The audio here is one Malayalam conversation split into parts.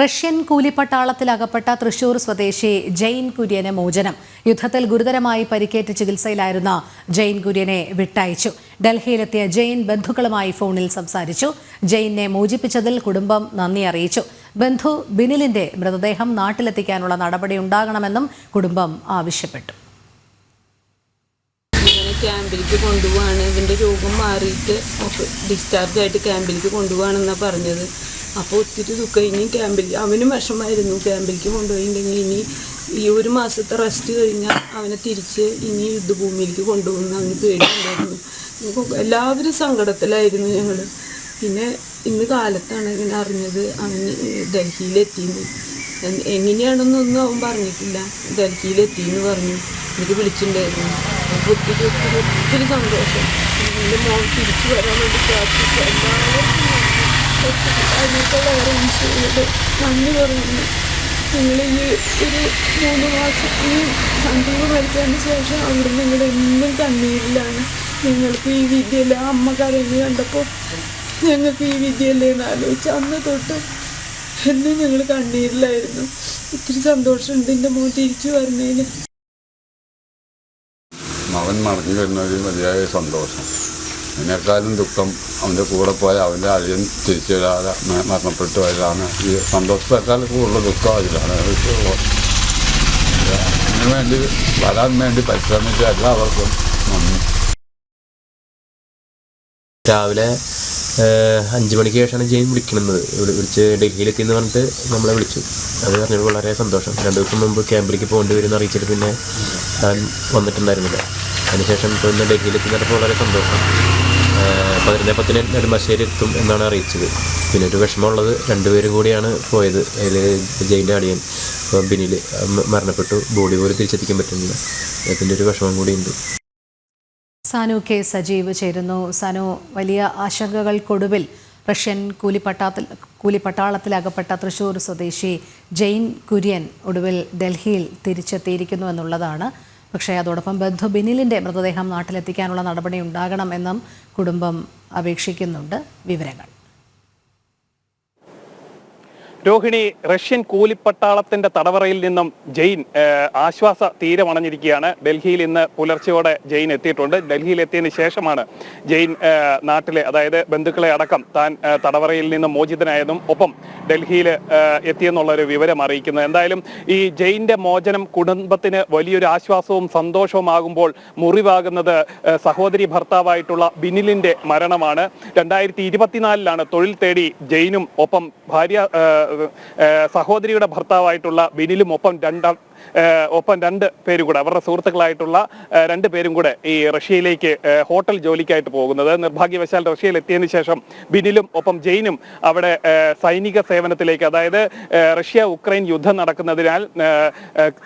റഷ്യൻ കൂലിപ്പട്ടാളത്തിലകപ്പെട്ട തൃശൂർ സ്വദേശി ജെയിൻ കുര്യന് മോചനം. യുദ്ധത്തിൽ ഗുരുതരമായി പരിക്കേറ്റ് ചികിത്സയിലായിരുന്ന ജെയിൻ കുര്യനെ വിട്ടയച്ചു. ഡൽഹിയിലെത്തിയ ജെയിൻ ബന്ധുക്കളുമായി ഫോണിൽ സംസാരിച്ചു. ജെയിനെ മോചിപ്പിച്ചതിൽ കുടുംബം നന്ദി അറിയിച്ചു. ബന്ധു ബിനിലിന്റെ മൃതദേഹം നാട്ടിലെത്തിക്കാനുള്ള നടപടി ഉണ്ടാകണമെന്നും കുടുംബം ആവശ്യപ്പെട്ടു. ക്യാമ്പിലേക്ക് കൊണ്ടുപോവാണ്, ഇതിൻ്റെ രോഗം മാറിയിട്ട് ഡിസ്ചാർജ് ആയിട്ട് ക്യാമ്പിലേക്ക് കൊണ്ടുപോവാണെന്നാണ് പറഞ്ഞത്. അപ്പോൾ ഒത്തിരി ദുഃഖം. ഇനി ക്യാമ്പിൽ അവനും വിഷമമായിരുന്നു. ക്യാമ്പിലേക്ക് കൊണ്ടുപോയിട്ടുണ്ടെങ്കിൽ ഇനി ഈ ഒരു മാസത്തെ റെസ്റ്റ് കഴിഞ്ഞാൽ അവനെ തിരിച്ച് ഇനി യുദ്ധഭൂമിയിലേക്ക് കൊണ്ടുപോകുന്ന അവന് പേടിയുണ്ടായിരുന്നു. എല്ലാവരും സങ്കടത്തിലായിരുന്നു ഞങ്ങൾ. പിന്നെ ഇന്ന് കാലത്താണ് ഇങ്ങനെ അറിഞ്ഞത് അവന് ഡൽഹിയിലെത്തിയെന്ന്. എങ്ങനെയാണെന്നൊന്നും അവൻ പറഞ്ഞിട്ടില്ല. ഡൽഹിയിലെത്തിയെന്ന് പറഞ്ഞു. എനിക്ക് വിളിച്ചിട്ടുണ്ടായിരുന്നു. അപ്പോൾ ഒത്തിരി സന്തോഷം. എൻ്റെ മോൻ തിരിച്ചു വരാൻ വേണ്ടി പ്രാർത്ഥിച്ചു. എല്ലാവർക്കും അതിനൊക്കെ ഈശോയോട് നന്ദി പറയുന്നു. നിങ്ങൾ ഈ ഒരു 3 മാസം ഈ സന്ദീപ് മരിച്ചതിന് ശേഷം അവിടെ നിങ്ങൾ എന്നും കണ്ണീരിലാണ്. നിങ്ങൾക്ക് ഈ വിദ്യയില്ല, അമ്മ കരയുന്നത് കണ്ടപ്പോൾ ഞങ്ങൾക്ക് ഈ വിദ്യയല്ലേ എന്ന് ആലോചിച്ച് അന്ന് തൊട്ട് എന്നും ഞങ്ങൾ കണ്ണീരിലായിരുന്നു. ഒത്തിരി സന്തോഷമുണ്ട് എൻ്റെ മോൻ തിരിച്ചു വരുന്നതിന്. അവൻ മടങ്ങി വരുന്നതിൽ വലിയ സന്തോഷം. അതിനേക്കാളും ദുഃഖം അവൻ്റെ കൂടെ പോയ അവൻ്റെ അളിയൻ തിരിച്ചു വരാതെ മരണപ്പെട്ടു പോയതാണ്. ഈ സന്തോഷത്തെക്കാൾ കൂടുതൽ ദുഃഖം അതിലാണ്. അതിനു വേണ്ടി വരാൻ വേണ്ടി പരിശ്രമിച്ച എല്ലാവർക്കും നന്ദി. രാവിലെ 5 മണിക്ക് ശേഷമാണ് ജെയിൻ വിളിക്കുന്നത്. വിളിച്ച് ഡൽഹിയിലെത്തിയെന്ന് പറഞ്ഞിട്ട് നമ്മളെ വിളിച്ചു. അത് പറഞ്ഞത് വളരെ സന്തോഷം. 2 ദിവസം മുമ്പ് ക്യാമ്പിലേക്ക് പോകേണ്ടി വരുമെന്ന് അറിയിച്ചിട്ട് പിന്നെ ഞാൻ വന്നിട്ടുണ്ടായിരുന്നില്ല. അതിനുശേഷം ഇപ്പോൾ ഇന്ന് ഡൽഹിയിലെത്തിയപ്പോൾ വളരെ സന്തോഷം. 11:10 നെടുമ്പാശ്ശേരി എത്തും എന്നാണ് അറിയിച്ചത്. പിന്നെ ഒരു വിഷമമുള്ളത് 2 പേരും കൂടിയാണ് പോയത്. അതിൽ ജെയിൻ്റെ അടിയൻ ബിനിൽ മരണപ്പെട്ടു. ബോഡി പോലും തിരിച്ചെത്തിക്കാൻ പറ്റുന്നില്ല. അതിൻ്റെ ഒരു വിഷമം കൂടിയുണ്ട്. സാനു കെ സജീവ് ചേരുന്നു. സാനു, വലിയ ആശങ്കകൾക്കൊടുവിൽ റഷ്യൻ കൂലിപ്പട്ടാളത്തിലകപ്പെട്ട തൃശൂർ സ്വദേശി ജെയിൻ കുര്യൻ ഒടുവിൽ ഡൽഹിയിൽ തിരിച്ചെത്തിയിരിക്കുന്നു എന്നുള്ളതാണ്. പക്ഷേ അതോടൊപ്പം ബന്ധു ബിനിലിൻ്റെ മൃതദേഹം നാട്ടിലെത്തിക്കാനുള്ള നടപടി ഉണ്ടാകണമെന്നും കുടുംബം അപേക്ഷിക്കുന്നുണ്ട്. വിവരങ്ങൾ. രോഹിണി, റഷ്യൻ കൂലിപ്പട്ടാളത്തിന്റെ തടവറയിൽ നിന്നും ജെയിൻ ആശ്വാസ തീരമണഞ്ഞിരിക്കുകയാണ്. ഡൽഹിയിൽ ഇന്ന് പുലർച്ചയോടെ ജെയിൻ എത്തിയിട്ടുണ്ട്. ഡൽഹിയിൽ എത്തിയതിന് ശേഷമാണ് ജെയിൻ നാട്ടിലെ, അതായത് ബന്ധുക്കളെ അടക്കം താൻ തടവറയിൽ നിന്നും മോചിതനായതും ഒപ്പം ഡൽഹിയിൽ എത്തിയെന്നുള്ളൊരു വിവരം അറിയിക്കുന്നത്. എന്തായാലും ഈ ജെയിൻ്റെ മോചനം കുടുംബത്തിന് വലിയൊരു ആശ്വാസവും സന്തോഷവുമാകുമ്പോൾ മുറിവാകുന്നത് സഹോദരി ഭർത്താവായിട്ടുള്ള ബിനിലിന്റെ മരണമാണ്. 2024 തൊഴിൽ തേടി ജെയിനും ഒപ്പം ഭാര്യ സഹോദരിയുടെ ഭർത്താവായിട്ടുള്ള ബിനിലും ഒപ്പം 2 പേരും കൂടെ, അവരുടെ സുഹൃത്തുക്കളായിട്ടുള്ള 2 പേരും കൂടെ ഈ റഷ്യയിലേക്ക് ഹോട്ടൽ ജോലിക്കായിട്ട് പോകുന്നത്. നിർഭാഗ്യവശാൽ റഷ്യയിൽ എത്തിയതിനു ശേഷം ബിനിലും ഒപ്പം ജെയിനും അവിടെ സൈനിക സേവനത്തിലേക്ക്, അതായത് റഷ്യ ഉക്രൈൻ യുദ്ധം നടക്കുന്നതിനാൽ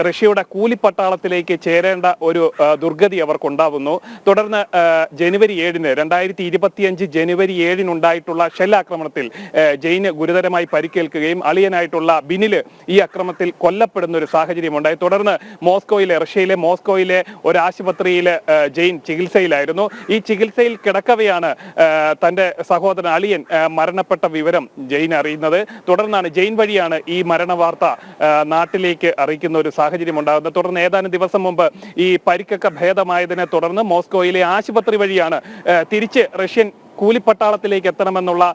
റഷ്യയുടെ കൂലിപ്പട്ടാളത്തിലേക്ക് ചേരേണ്ട ഒരു ദുർഗതി അവർക്കുണ്ടാവുന്നു. തുടർന്ന് ജനുവരി 7 2025 ജനുവരി 7 ഉണ്ടായിട്ടുള്ള ഷെല്ലാക്രമണത്തിൽ ജെയിന് ഗുരുതരമായി പരിക്കേൽക്കുകയും അളിയനായിട്ടുള്ള ബിനില് ഈ അക്രമത്തിൽ കൊല്ലപ്പെടുന്ന ഒരു സാഹചര്യമുണ്ടായി. തുടർന്ന് റഷ്യയിലെ മോസ്കോയിലെ ഒരു ആശുപത്രിയിൽ ജെയിൻ ചികിത്സയിലായിരുന്നു. ഈ ചികിത്സയിൽ കിടക്കവെയാണ് തന്റെ സഹോദരൻ അളിയൻ മരണപ്പെട്ട വിവരം ജെയിൻ അറിയുന്നത്. തുടർന്നാണ് ജെയിൻ വഴിയാണ് ഈ മരണ വാർത്ത നാട്ടിലേക്ക് അറിയിക്കുന്ന ഒരു സാഹചര്യം ഉണ്ടാകുന്നത്. തുടർന്ന് ഏതാനും ദിവസം മുമ്പ് ഈ പരിക്കൊക്കെ ഭേദമായതിനെ തുടർന്ന് മോസ്കോയിലെ ആശുപത്രി വഴിയാണ് തിരിച്ച് റഷ്യൻ കൂലിപ്പട്ടാളത്തിലേക്ക് എത്തണമെന്നുള്ള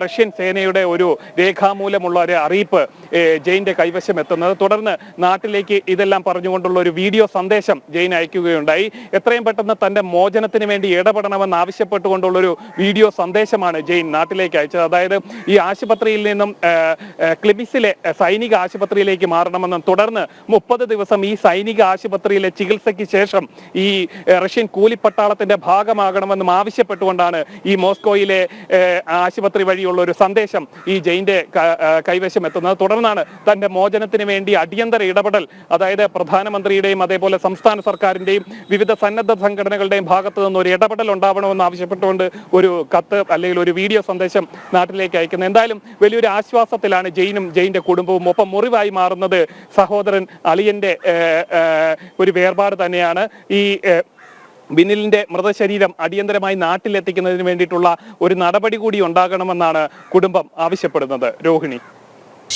റഷ്യൻ സേനയുടെ ഒരു രേഖാമൂലമുള്ള ഒരു അറിയിപ്പ് ജെയിൻ്റെ കൈവശം എത്തുന്നത്. തുടർന്ന് നാട്ടിലേക്ക് ഇതെല്ലാം പറഞ്ഞുകൊണ്ടുള്ള ഒരു വീഡിയോ സന്ദേശം ജെയിൻ അയക്കുകയുണ്ടായി. എത്രയും പെട്ടെന്ന് തൻ്റെ മോചനത്തിന് വേണ്ടി ഇടപെടണമെന്ന് ആവശ്യപ്പെട്ടുകൊണ്ടുള്ളൊരു വീഡിയോ സന്ദേശമാണ് ജെയിൻ നാട്ടിലേക്ക് അയച്ചത്. അതായത് ഈ ആശുപത്രിയിൽ നിന്നും ക്ലിമിസിലെ സൈനിക ആശുപത്രിയിലേക്ക് മാറണമെന്നും തുടർന്ന് 30 ദിവസം ഈ സൈനിക ആശുപത്രിയിലെ ചികിത്സയ്ക്ക് ശേഷം ഈ റഷ്യൻ കൂലിപ്പട്ടാളത്തിന്റെ ഭാഗമാകണമെന്നും ആവശ്യപ്പെട്ടുകൊണ്ടാണ് ഈ മോസ്കോയിലെ ആശുപത്രി വഴിയുള്ള ഒരു സന്ദേശം ഈ ജെയിൻ്റെ കൈവശം എത്തുന്നത്. തുടർന്നാണ് തന്റെ മോചനത്തിന് വേണ്ടി അടിയന്തര ഇടപെടൽ, അതായത് പ്രധാനമന്ത്രിയുടെയും അതേപോലെ സംസ്ഥാന സർക്കാരിന്റെയും വിവിധ സന്നദ്ധ സംഘടനകളുടെയും ഭാഗത്ത് നിന്ന് ഒരു ഇടപെടൽ ഉണ്ടാവണമെന്ന് ആവശ്യപ്പെട്ടുകൊണ്ട് ഒരു കത്ത് അല്ലെങ്കിൽ ഒരു വീഡിയോ സന്ദേശം നാട്ടിലേക്ക് അയക്കുന്നത്. എന്തായാലും വലിയൊരു ആശ്വാസത്തിലാണ് ജെയിനും ജെയിൻ്റെ കുടുംബവും. ഒപ്പം മുറിവായി മാറുന്നത് സഹോദരൻ അളിയന്റെ ഒരു വേർപാട് തന്നെയാണ്. ഈ ബിനിലിന്റെ മൃതശരീരം അടിയന്തരമായി നാട്ടിലെത്തിക്കുന്നതിന് വേണ്ടിയിട്ടുള്ള ഒരു നടപടി കൂടി ഉണ്ടാകണമെന്നാണ് കുടുംബം ആവശ്യപ്പെടുന്നത്. രോഹിണി.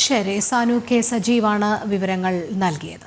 ശരി, സാനു കെ സജീവാണ് വിവരങ്ങൾ നൽകിയത്.